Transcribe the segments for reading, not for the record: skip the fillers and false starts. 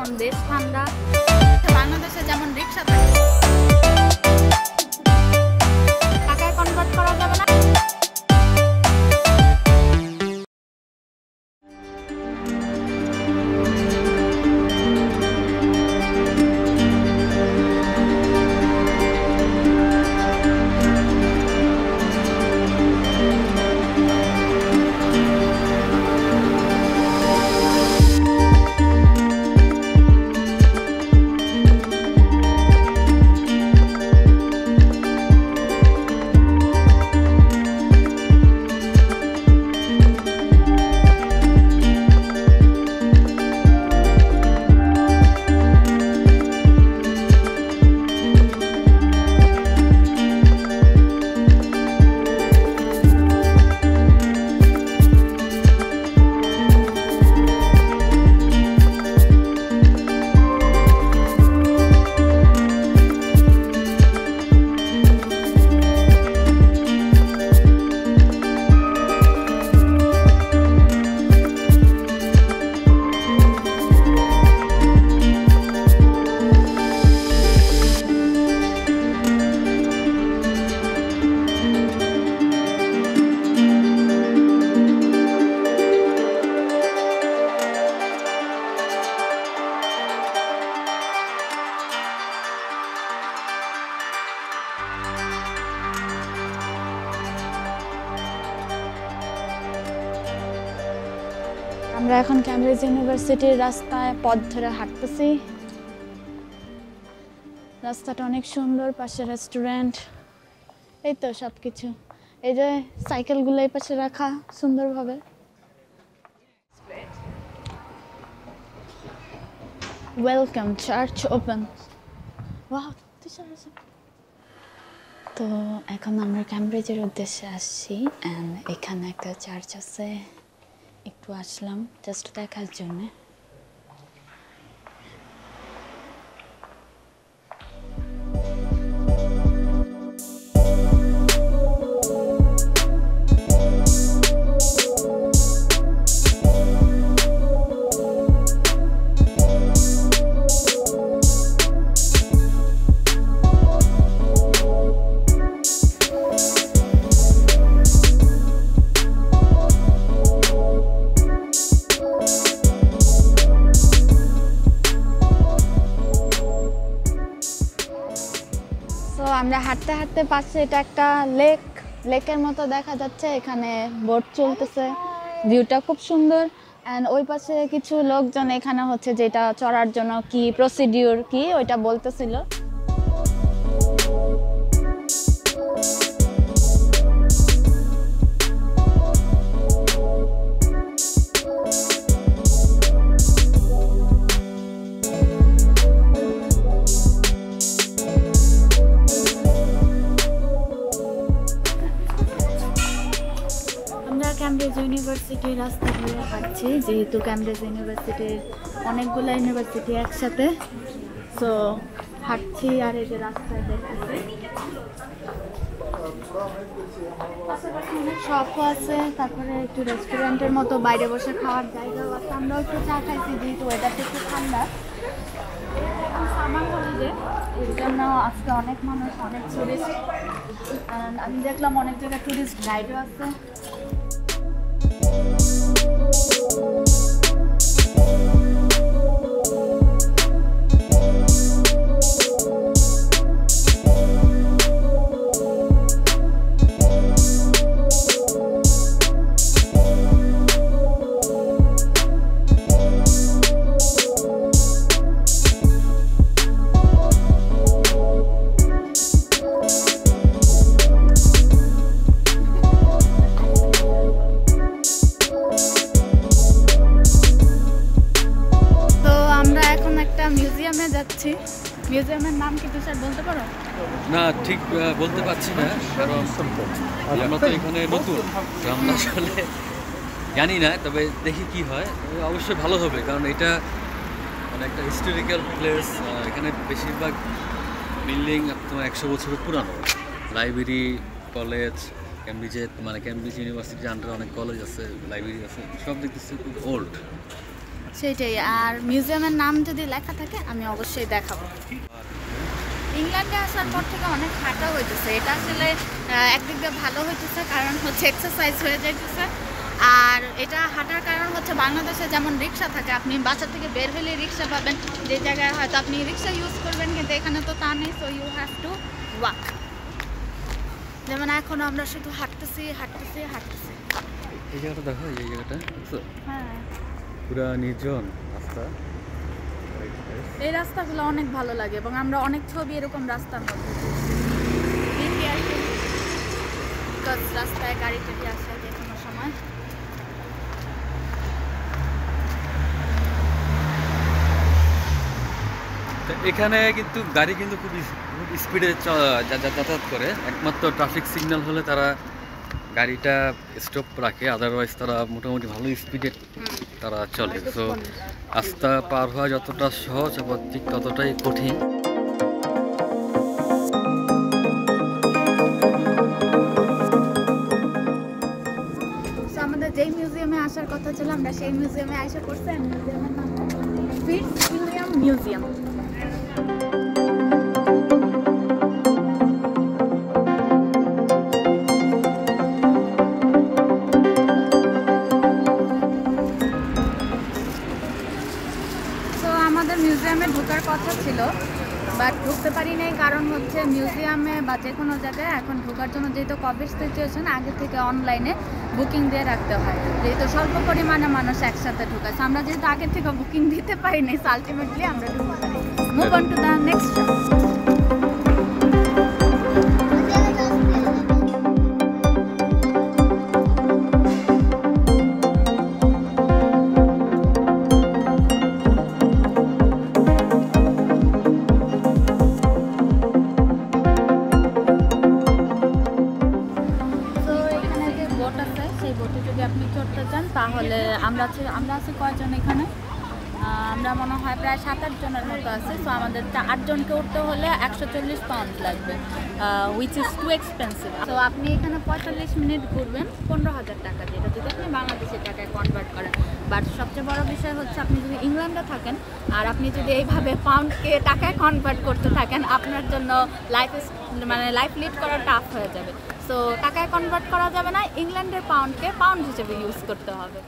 এখন বেশ ঠান্ডা। বাংলাদেশে যেমন রিক্সা থাকে টাকায় কনভার্ট করা যাবে না। আমরা এখন ক্যামব্রিজ ইউনিভার্সিটির রাস্তায় পথ ধরে হাঁটতেছি। রাস্তাটা অনেক সুন্দর, পাশে রেস্টুরেন্ট, এই তো সবকিছু। এই যে সাইকেলগুলো এই পাশে রাখা সুন্দরভাবে। Welcome, church open. তো এখন আমরা ক্যামব্রিজের উদ্দেশ্যে আসছি। এখানে একটা চার্চ আছে, একটু আসলাম জাস্ট দেখার জন্য। আমরা হাঁটতে হাঁটতে পাশে এটা একটা লেকের মতো দেখা যাচ্ছে, এখানে বোট চলতেছে, ভিউটা খুব সুন্দর। এন্ড ওই পাশে কিছু লোকজন এখানে হচ্ছে যেটা চড়ার জন্য কি প্রসিডিউর কি ওইটা বলতেছিল। ক্যামব্রিজ ইউনিভার্সিটির রাস্তা ধরে হাঁটছি, যেহেতু ক্যামব্রিজ ইউনিভার্সিটির অনেকগুলো ইউনিভার্সিটি একসাথে, সো হাঁটছি। আর এই যে রাস্তায় দেখতেছি অনেক শপও আছে, তারপরে একটু রেস্টুরেন্টের মতো বাইরে বসে খাওয়ার জায়গাও আছে। আমরাও একটু চা খাইছি, যেহেতু ওয়েদারটা একটু ঠান্ডা, সামার হলিডে, এর জন্য আজকে অনেক মানুষ, অনেক টুরিস্ট। আমি দেখলাম অনেক জায়গায় টুরিস্ট গাইডও আছে। মিউজিয়ামে যাচ্ছি। মিউজিয়ামের নাম কি তুষার বলতে পারো? না, ঠিক বলতে পারছি না, কারণ আমরা তো এখানে নতুন, আমরা আসলে জানি না। তবে দেখি কি হয়, অবশ্যই ভালো হবে, কারণ এটা মানে একটা হিস্টোরিক্যাল প্লেস। এখানে বেশিরভাগ বিল্ডিং তোমার 100 বছরের পুরানো। লাইব্রেরি, কলেজ, ক্যামব্রিজে মানে ক্যামব্রিজ ইউনিভার্সিটির আন্ডারে অনেক কলেজ আছে, লাইব্রেরি আছে, সব দেখতেছি খুব ওল্ড। সেটাই। আর মিউজিয়ামের নাম যদি লেখা থাকে আমি অবশ্যই দেখাবো। ইংল্যান্ডে আসার পর থেকে অনেক হাঁটা হইতেছে, এটা আসলে একদিক দিয়ে ভালো হইতেছে, কারণ হচ্ছে এক্সারসাইজ হয়ে যাইতেছে। আর এটা হাঁটার কারণ হচ্ছে বাংলাদেশে যেমন রিক্সা থাকে, আপনি বাসা থেকে বের হলে রিক্সা পাবেন, যে জায়গায় হয়তো আপনি রিক্সা ইউজ করবেন, কিন্তু এখানে তো তা নেই। So you have to walk. যেমন এখন আমরা শুধু হাঁটতেছি। এই জায়গাটা দেখো, এই জায়গাটা হ্যাঁ, পুরা নির্জন রাস্তা। এই রাস্তাগুলো অনেক ভালো লাগে এবং আমরা অনেক ছবি এরকম রাস্তার মধ্যে রাস্তায় গাড়ি টাড়ি আসে যে কোনো সময়। এখানে কিন্তু গাড়ি কিন্তু খুব স্পিডে যাতায়াত করে, একমাত্র ট্রাফিক সিগন্যাল হলে তারা গাড়িটা স্টপ রাখে, আদারওয়াইজ তারা মোটামুটি ভালো স্পিডে তারা চলে। তো রাস্তা পার হওয়া যতটা সহজ আবার ঠিক ততটাই কঠিন। আমাদের যেই মিউজিয়ামে আসার কথা ছিল আমরা সেই মিউজিয়ামে আসা করছি। মিউজিয়ামের নাম ফিটজউইলিয়াম মিউজিয়াম। আমাদের মিউজিয়ামে ঢোকার কথা ছিল, বাট ঢুকতে পারি নাই, কারণ হচ্ছে মিউজিয়ামে বা যে কোনো জায়গায় এখন ঢোকার জন্য যেহেতু কোভিড সিচুয়েশন, আগে থেকে অনলাইনে বুকিং দিয়ে রাখতে হয়, যেহেতু স্বল্প পরিমাণে মানুষ একসাথে ঢোকাচ্ছে। আমরা যেহেতু আগে থেকে বুকিং দিতে পারি নাই, আলটিমেটলি আমরা ঢুকতে পারি। Move on to the next. তাহলে আমরা আছি কয়জন এখানে? আমরা মনে হয় প্রায় 7-8 জনের মতো আছে। সো আমাদের 8 জনকে উঠতে হলে 140 পাউন্ড লাগবে, উইচ ইজ টু এক্সপেন্সিভ। তো আপনি এখানে 45 মিনিট ঘুরবেন 15,000 টাকা, যেটা যদি আপনি বাংলাদেশের টাকায় কনভার্ট করেন। বাট সবচেয়ে বড় বিষয় হচ্ছে আপনি যদি ইংল্যান্ডে থাকেন আর আপনি যদি এইভাবে পাউন্ডকে টাকায় কনভার্ট করতে থাকেন, আপনার জন্য লাইফ লিড করা টাফ হয়ে যাবে। সো টাকায় কনভার্ট করা যাবে না, ইংল্যান্ডের পাউন্ডকে পাউন্ড হিসেবে ইউজ করতে হবে।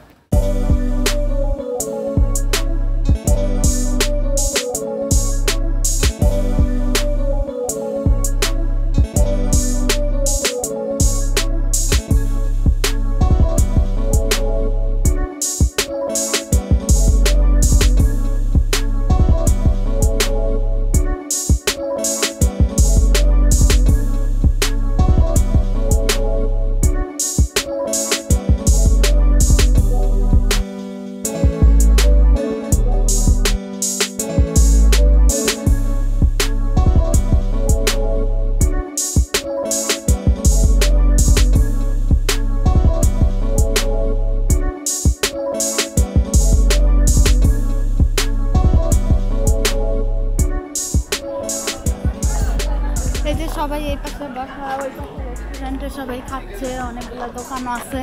সবাই এই পাশে বসা, ওই পাশে রেস্টুরেন্টে সবাই খাচ্ছে, অনেকগুলো দোকানও আছে,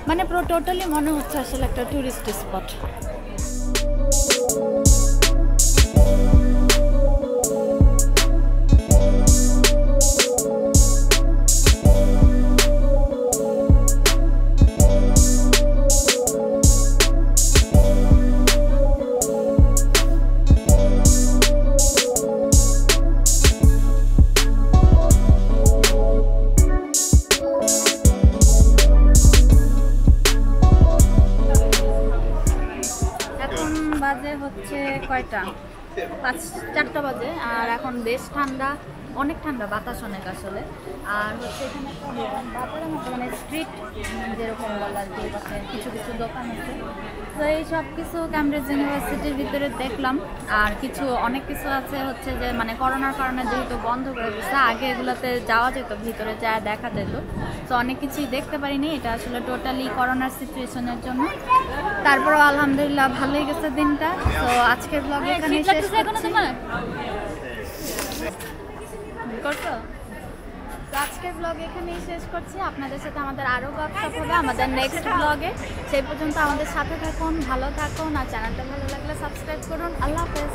মানে পুরো টোটালি মনে হচ্ছে আসলে একটা টুরিস্ট স্পট। বাজে হচ্ছে কয়টা, 4টা বাজে। আর এখন বেশ ঠান্ডা, অনেক ঠান্ডা, বাতাস অনেক আসলে। আর হচ্ছে এখানে বাজারের মতো মানে স্ট্রিট যেরকম বলার যে পাশে কিছু কিছু দোকান আছে। তো এই সব কিছু ক্যামব্রিজ ইউনিভার্সিটির ভিতরে দেখলাম। আর অনেক কিছু আছে হচ্ছে যে মানে করোনার কারণে যেহেতু বন্ধ করে দিচ্ছে, আগে এগুলোতে যাওয়া যেত, ভিতরে যা দেখা যেত। তো অনেক কিছুই দেখতে পারিনি, এটা আসলে টোটালি করোনার সিচুয়েশনের জন্য। তারপরেও আলহামদুলিল্লাহ ভালোই গেছে দিনটা। তো আজকের ব্লগ এখানে শেষ করছি। করছো তো আজকের ব্লগ এখানেই শেষ করছি। আপনাদের সাথে আমাদের আরও গপশপ হবে আমাদের নেক্সট ব্লগে। সেই পর্যন্ত আমাদের সাথে থাকুন, ভালো থাকুন, আর চ্যানেলটা ভালো লাগলে সাবস্ক্রাইব করুন। আল্লাহ হাফেজ।